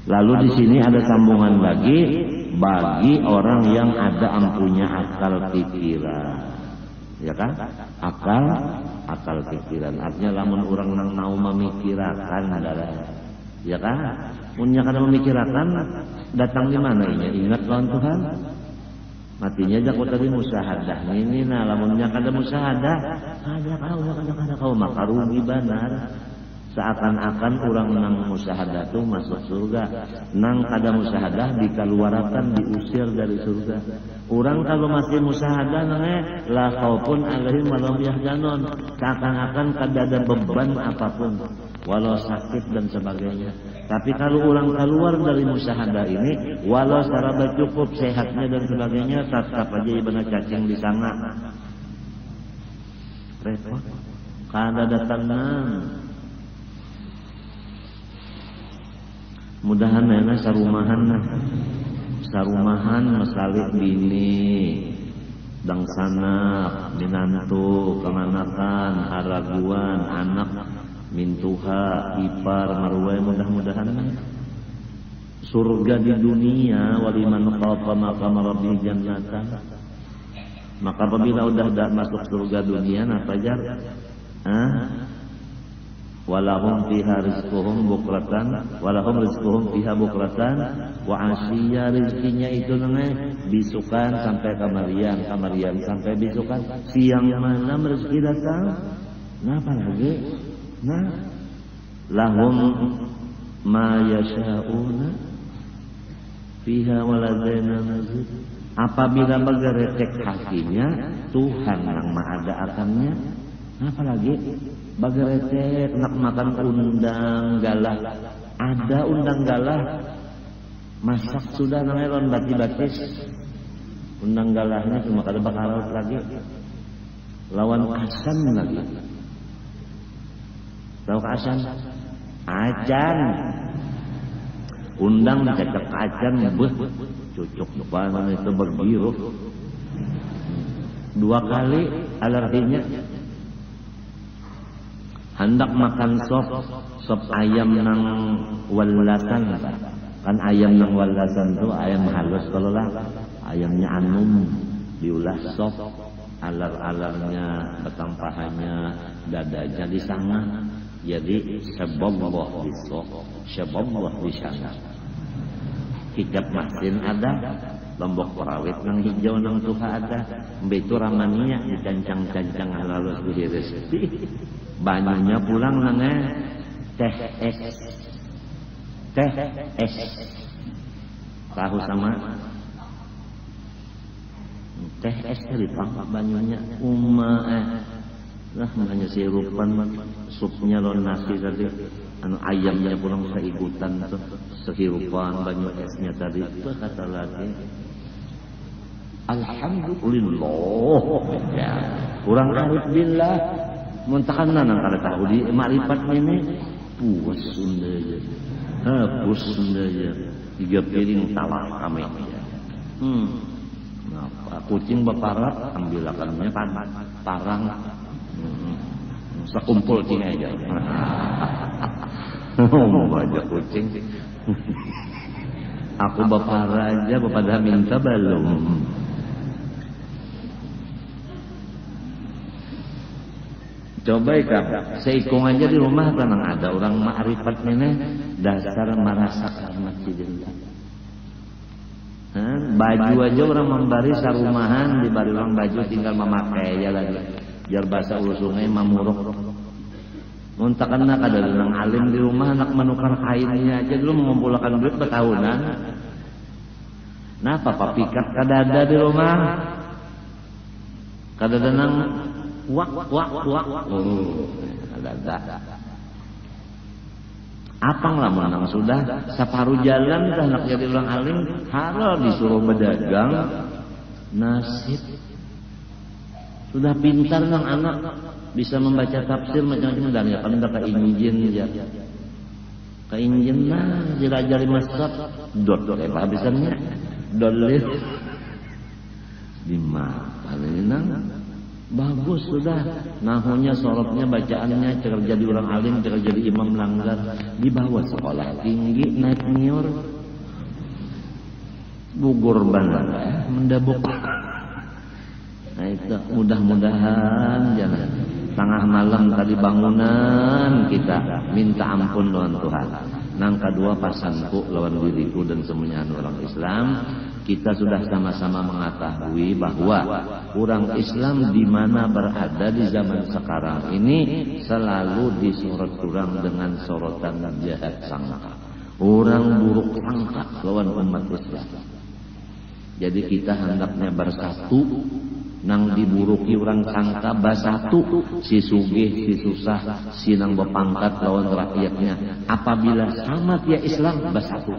Speaker 1: Lalu di sini ada sambungan lagi bagi orang yang ada ampunya akal pikiran. Ya kan? Akal pikiran. Artinya lamun orang nang mau memikirakan adalah, ya kan? Punya kada memikirakan datang di mana ini? Ingat lawan Tuhan. Matinya jakut tadi musyahadah. Ini nah lamunnya kada musyahadah, kada kau maka rugi benar. Seakan-akan orang nang musyahadah itu masuk surga, nang kada musyahadah dikeluarkan, diusir dari surga. Orang kalau masih musyahadah la khaufun alaihim wa lahum yahzanun. Seakan-akan kada ada beban apapun, walau sakit dan sebagainya. Tapi kalau orang keluar dari musyahadah ini, walau secara cukup sehatnya dan sebagainya, tetap aja ibadah cacing di sana. Repot. Kada ada tenang. Mudahan enak sarumahan masalih bini dang sanak minantu kemanakan haraguan anak mintuha ipar marwai. Mudah-mudahan surga di dunia waliman khafa maqama rabbih jannatan. Maka apabila udah masuk surga dunia apa jar? Walahum fiha rizquhum bukratan walahum rizquhum fiha bukratan wa asyiya, rizkinya itu bisukan sampai kamarian sampai bisukan, siang malam rezeki datang. Nah apa lagi? Nah lahum ma yasha'una fiha waladaina mazid. Apabila bergeretek hatinya Tuhan yang mengadakannya, apalagi bageretek nak makan undang galah. Ada undang galah masak sudah namanya lawan bati-batis. Undang galahnya cuma kada bakal lagi lawan asan lagi. Tahu asan? Acan. Undang dicecek acan beuh cucuk depan itu berbiru. 2 kali alerginya. Hendak makan sop ayam nang walasan. Kan ayam nang walasan tuh ayam halus kalau lah. Ayamnya anum diulah sop, alar-alarnya, batang pahanya, dadanya di sana. Jadi sebolloh di sop, sebolloh di sana. Hijab masin ada, lombok perawit nang hijau nang tuha ada, begitu ramania dicancang-cancang halus dihiris. Banyunya pulang nangnya teh es, tahu sama teh es dari pangkat banyunya lah hanya sirupan supnya lon nasi tadi anu ayamnya pulang seigutan tuh sehirupan banyu esnya tadi tuh kata lagi alhamdulillah ya kurang arif billah muntahan nang kada tahu di makrifat ini puas Sunda ya puas Sunda ya 3 piring tawar kami nah kucing beparat ambil akannya parang sekumpul cing aja baca kucing aku bapara aja pada minta belum. Coba ikan seikung aja di rumah tenang ada orang ma'rifat ini dasar merasa masjidillah. Baju aja orang membari sarumahan dibari orang baju tinggal memakai ya lagi biar bahasa ulusungnya mamuruk. Muntakan nak ada orang alim di rumah anak menukar kainnya aja dulu mengumpulkan duit bertahunan. Nah papa pikat kadada di rumah kadada nang wak kadada. Apang lah menang sudah separuh jalan dah nak jadi orang alim haro disuruh berdagang nasib. Sudah pintar nang anak bisa membaca tafsir macam-macam dan ya kan udah keinjin ya. Keinjin nah dilajari masak dot habisannya dolis di mana ini nang bagus sudah nahunya sorotnya bacaannya cara jadi orang alim cara jadi imam langgar dibawa sekolah tinggi naik nior gugur banget mendabuk. Nah itu mudah-mudahan jangan tengah malam tadi bangunan kita minta ampun lawan Tuhan. Nang kedua pasanku lawan diriku dan semuanya orang Islam kita sudah sama-sama mengetahui bahwa orang Islam di mana berada di zaman sekarang ini selalu disorot orang dengan sorotan jahat sangka. Orang buruk sangka lawan umat Islam. Jadi kita hendaknya bersatu. Nang diburuki orang sangka basatu si sugih si susah si nang berpangkat lawan rakyatnya apabila sama dia Islam basatu.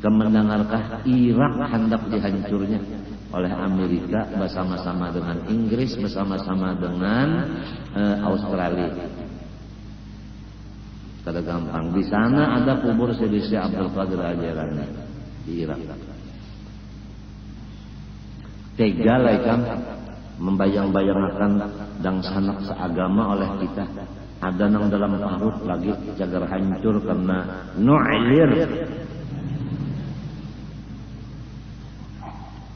Speaker 1: Kemendengarkah Irak hendak dihancurnya oleh Amerika bersama-sama dengan Inggris bersama-sama dengan Australia. Kada gampang di sana ada kubur Syekh Abdul Qadir Al-Jilani di Irak. Tega lah kan membayang-bayangkan dan sanak seagama oleh kita ada nang dalam parut lagi jagar hancur karena nu'lir.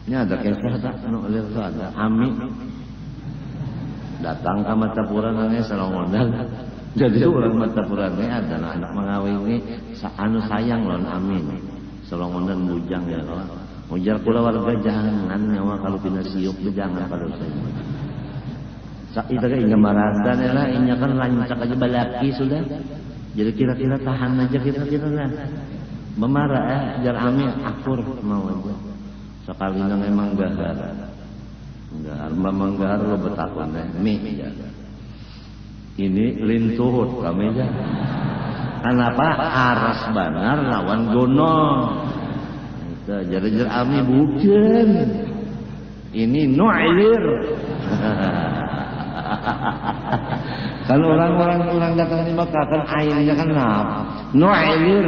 Speaker 1: Ini ada kisah tak nu'lir itu ada Ami datang ke Matapurannya Salongondan jadi orang Matapurannya ada anak mengawini anu sayang lawan Amin Salongondan bujang ya kawan. Ujar pula warga jangan nyawa kalau pindah siuk jangan kalau saya. Itu kan ingat marasan ya lah, ini kan lancak aja balaki sudah. Jadi kira-kira tahan aja kira-kira lah. Memarah jar Amin akur mau aja. Sekali nang emang gahar. Gahar memang gahar lo betakon deh. Ya. Ini lintuhut kami aja. Kenapa aras banar lawan gonong? Jar-jar Ami bukan. Ini nu'lir. Kan orang datang di Mekah kan airnya kan nu'lir.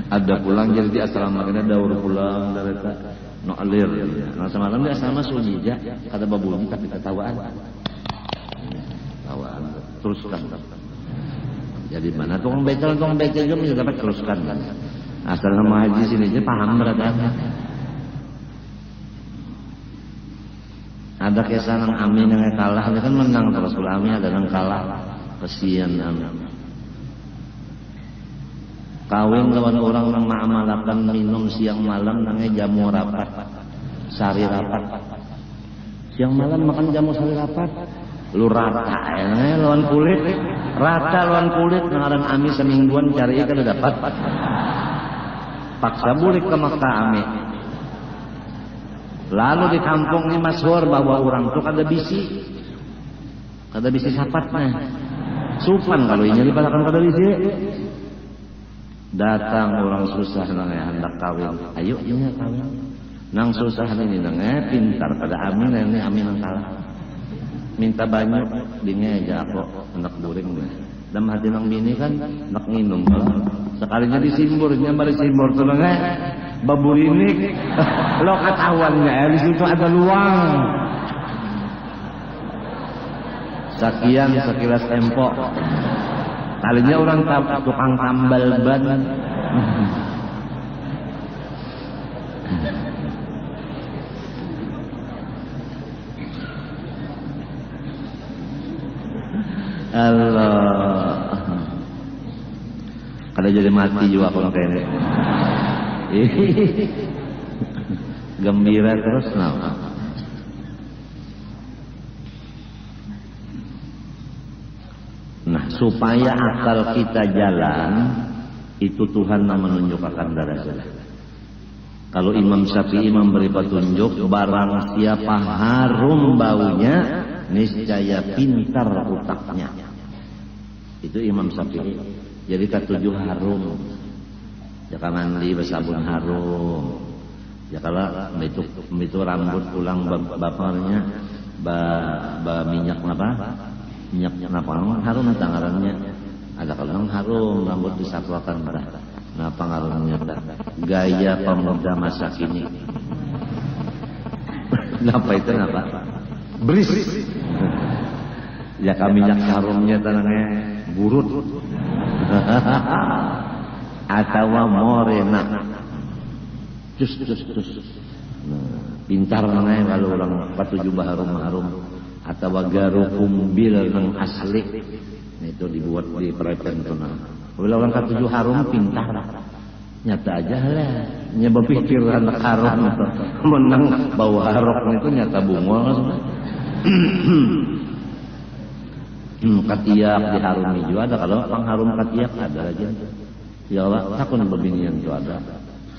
Speaker 2: Ada pulang jadi di asrama kena daur pulang dari no alir. Nah semalam di asrama sunyi aja kata babuni tapi ketawaan. Tawaan teruskan. Jadi mana tukang becel juga bisa dapat teruskan kan. Asal nama haji sini aja paham berada. Ada kisah nang Amin yang kalah, dia kan menang terus kalau Amin ada nang kalah, kesian Amin. Kawin lawan orang nang ma'amalakan minum siang malam nangnya jamu rapat, sari rapat. Siang malam makan jamu sari rapat, lu rata ya, lawan kulit, rata lawan kulit, ngaran Amin semingguan cari kan dapat. Paksa bulik ke Mekah Amin. Lalu di kampung ini masyhur bahwa orang itu kada bisi sapatnya. Supan kalau ini dipadakan kada bisi. Datang orang susah nangnya hendak kawin. Ayo ini kawin. Nang susah ini nangnya pintar pada Amin ini Amin nang kalah. Minta banyak dinya aja aku hendak buring deh. Dalam hati nang bini kan hendak nginum. Sekalinya disimburnya balik simbur tuh nangnya. Baburinik lo ketahuannya di situ ada luang sekian sekilas empok kalinya orang tukang tambal ban Allah kada jadi mati juga kalau kayak ini. Gembira terus nama. Nah supaya akal kita jalan itu Tuhan yang menunjukkan darah-darah. Kalau Imam Syafi'i memberi petunjuk barang siapa harum baunya niscaya pintar otaknya. Itu Imam Syafi'i. Jadi ketujuh harum. Ya kan mandi bersabun harum. Ya kalau itu rambut pulang baparnya minyak apa? Minyak apa? Harum tangarannya. Ada kalau harum rambut disatuakan pada. Napa ngarumnya? Gaya pemuda masa kini. Napa itu napa? Beris. Ya kami minyak harumnya tanahnya burut. Atau morena cus. Nah, pintar nangnya kalau orang patuju harum atau garukum bil nang asli itu dibuat di pereken tuh nah. Kalau orang patuju harum pintar nyata aja lah nyebab pikiran harum itu menang bau harok itu nyata bungol katiak diharumi juga ada kalau pengharum katiak ada aja. Ya Allah, takun beginian itu ada.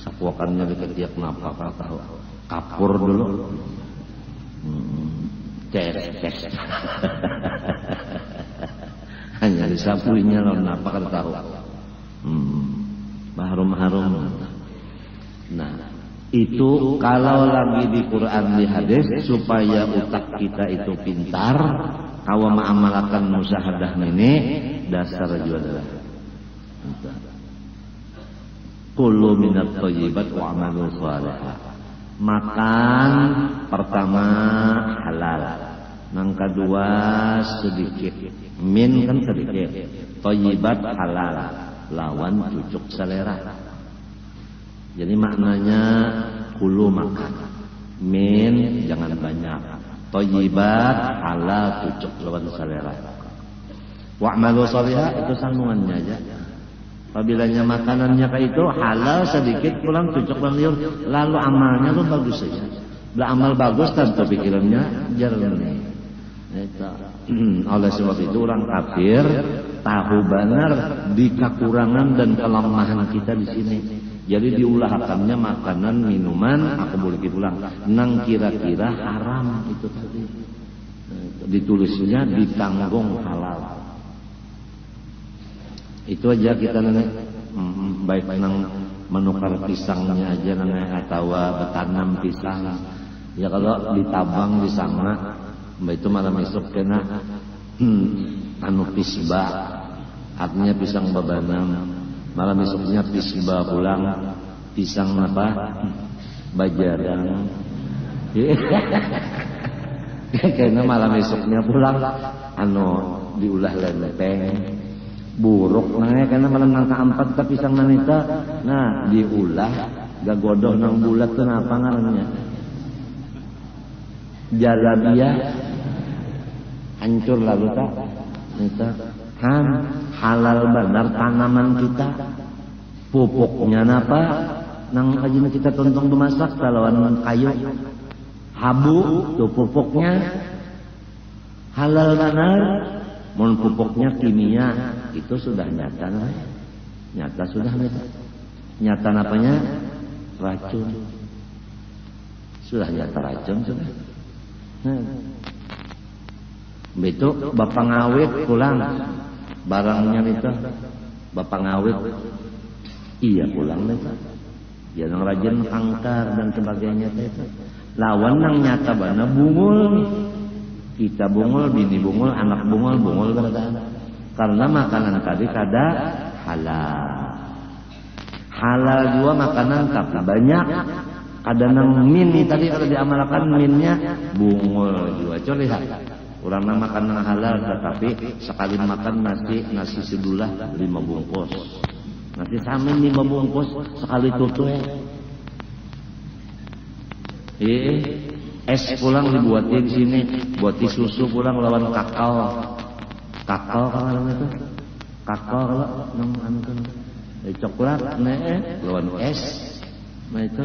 Speaker 2: Sapuakannya di ketiak napa tahu. Kapur dulu. Tes. Hanya disapuinya lawan napa kan tahu. Harum. Nah, itu kalau lagi di Quran di hadis supaya otak kita itu pintar, kawa ma'amalakan musyahadah ini dasar juadah. Kulu minat thayyibat wa amalu shalihah. Makan pertama halal. Yang kedua sedikit. Min kan sedikit. Thayyibat halal. Lawan cucuk selera. Jadi maknanya kulu makan. Min jangan banyak. Thayyibat halal cucuk lawan selera. Wa amalu shalihah itu sambungannya aja. Apabila makanannya kayak itu halal sedikit pulang cucuk dan liur lalu amalnya tuh bagus saja. Bila amal bagus tanpa pikirannya jernih. Oleh sebab itu orang kafir tahu benar di kekurangan dan kelemahan kita di sini. Jadi diulahkannya makanan minuman aku boleh pulang. Nang kira-kira haram itu tadi. Ditulisnya ditanggung halal. Itu aja kita nanya baik nang menukar pisangnya aja nanya atau bertanam pisang ya kalau ditabang di sana itu malam esok kena anu pisba artinya pisang babanam Malam besoknya pisba pulang, pisang apa? Bajarang. Karena malam besoknya pulang, diulah lempeng, buruk nanya karena malam nangka 4 tapi pisang nanita, nah diulah, gagodoh nang bulat tuh apa ngarannya? Jalabia, hancur lalu tak, nita, halal benar tanaman kita, pupuknya napa? Nang aja kita tontong bemasak lawan kayu. Habu tuh pupuknya halal benar, mun pupuknya kimia itu sudah nyata, nyata sudah nyata apanya racun, sudah nyata racun sudah. Betul bapak ngawit pulang barangnya itu, bapak ngawit iya pulang itu, dia nang rajin angkar dan sebagainya itu. Lawan nang nyata bana bungul, kita bungul, bini bungul, anak bungul, bungul berada. Karena makanan tadi kada halal. Halal juga makanan tapi banyak. Kada nang min tadi kalau diamalkan minnya bungul juga. Coba lihat. Orang nang makanan halal tetapi sekali makan nasi sedulah 5 bungkus. Nasi samin 5 bungkus sekali tutup. Es pulang dibuatin di sini, buatin susu pulang lawan kakao kalau itu, kakao kalau nang coklat, lawan es, nah itu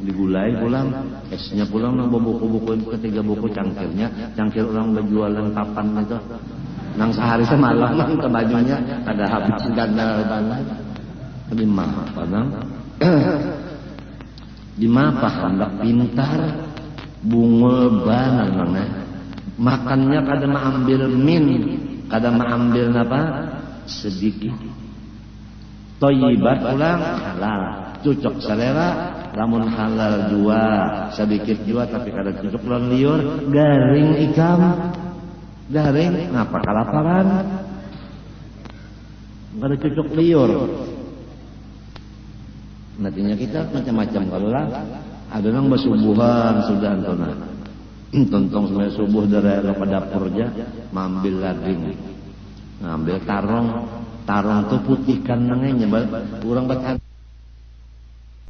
Speaker 2: digulai pulang, esnya pulang nang buku-buku ketiga buku cangkir orang berjualan papan itu, nang sehari semalam nang ke bajunya ada habis ganda banget, tapi mah padang. Di mapa hendak pintar bungul banget mana makannya kada mengambil min, kada mengambil apa sedikit. Thayyibat pulang halal, cocok selera, lamun halal jua sedikit jua tapi kada cocok lawan liur, garing ikam, garing ngapa kalaparan, kada cocok liur. Nantinya kita macam-macam kalau lah ada nang bersubuhan sudah antona tontong semuanya subuh dari ke dapur aja mambil lading ngambil tarong tuh putihkan nangnya orang baca